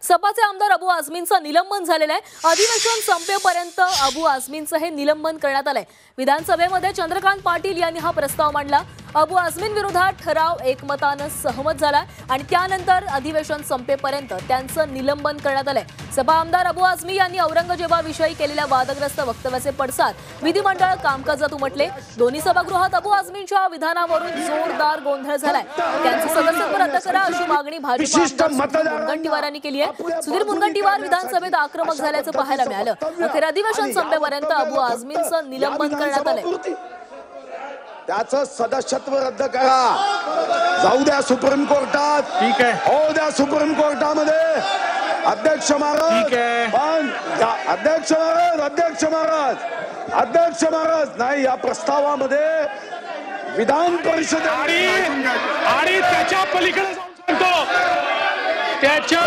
सपाचे आमदार अबू आझमींचं निलंबन झालेलं आहे। अधिवेशन संपेपर्यंत अबू आझमींचं हे निलंबन करण्यात आलंय। विधानसभेमध्ये चंद्रकांत पाटील यांनी हा प्रस्ताव मांडला। अबू आझमींविरोधात ठराव एकमतानं सहमत झाला आणि त्यानंतर अधिवेशन संपेपर्यंत त्यांचं निलंबन करण्यात आलंय। सपा आमदार अबू आझमी यांनी औरंगजेबाविषयी केलेल्या वादग्रस्त वक्तव्याचे पडसाद विधिमंडळ कामकाजात उमटले। दोन्ही सभागृहात अबू आझमींच्या विधानावरून जोरदार गोंधळ झालाय। त्यांचं सदस्यत्व रद्द करा अशी मागणी भाजपा मुनगंटीवार यांनी केली आहे। सुधीर मुनगंटीवार विधानसभेत आक्रमक झाल्याचं पाहायला मिळालं। अखेर अधिवेशन संपेपर्यंत अबू आझमींचं निलंबन करण्यात आलंय। त्याचं सदस्यत्व रद्द करा, जाऊ द्या सुप्रीम कोर्टात, ठीक आहे, हो द्या सुप्रीम कोर्टामध्ये। अध्यक्ष महाराज, पण अध्यक्ष महाराज नाही, या प्रस्तावामध्ये विधान परिषद आणि त्याच्या पलीकडे सांगतो, त्याच्या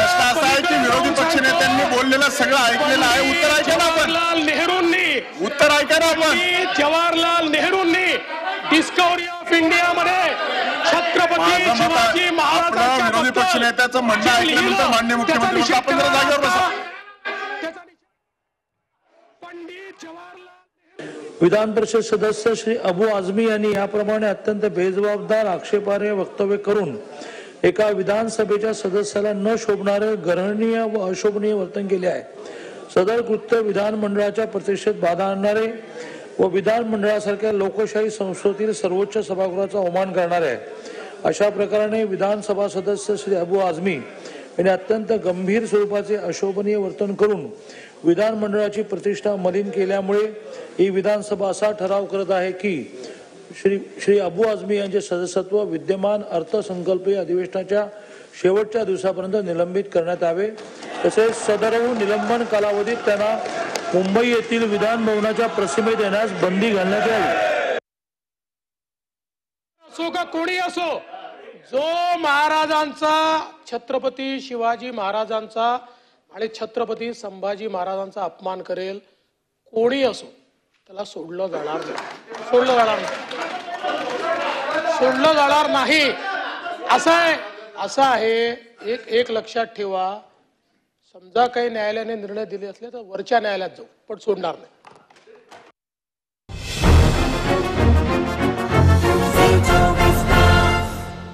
विरोधी पक्षनेत्यांनी बोललेलं सगळं ऐकलेलं आहे। उत्तर ऐका ना आपण। उत्तर ऐका ना आपण। जवाहरलाल नेहरूंनी डिस्कवरी ऑफ इंडिया मध्ये छत्रपती शिवाजी महाराजांच्या विरोधी पक्षनेत्याचं म्हणणं ऐकल्यानंतर माननीय मुख्यमंत्री आपण जरा जागेवर बसा। पंडित जवाहरलाल विधान परिषद सदस्य श्री अबू आझमी यांनी याप्रमाणे अत्यंत बेजबाबदार आक्षेपार्ह वक्तव्य करून एका विधानसभेच्या सदस्याला न शोभणारे गर्हणीय व अशोभनीय वर्तन केले आहे। सदर कृत्य विधानमंडळाच्या प्रतिष्ठेत बाधा आणणारे व विधानमंडळासारख्या लोकशाही संस्थेतील सर्वोच्च सभागृहाचा अवमान करणारे आहे। अशा प्रकारे विधानसभा सदस्य श्री अबू आझमी यांनी अत्यंत गंभीर स्वरूपाचे अशोभनीय वर्तन करून विधानमंडळाची प्रतिष्ठा मलिन केल्यामुळे ही विधानसभा असा ठराव करत आहे की श्री अबू आझमी यांचे सदस्यत्व विद्यमान अर्थसंकल्पीय अधिवेशनाच्या शेवटच्या दिवसापर्यंत निलंबित करण्यात यावे। तसेच सदर निलंबन कालावधीत त्यांना मुंबई येथील विधान भवनाच्या प्रसिमेत येण्यास बंदी घालण्यात यावी। असो का कोणी असो, जो महाराजांचा, छत्रपती शिवाजी महाराजांचा आणि छत्रपती संभाजी महाराजांचा अपमान करेल, कोणी असो, त्याला सोडलं जाणार नाही। असं आहे। एक लक्षात ठेवा, समजा काही न्यायालयाने निर्णय दिले असले तर वरच्या न्यायालयात जाऊ, पण सोडणार नाही।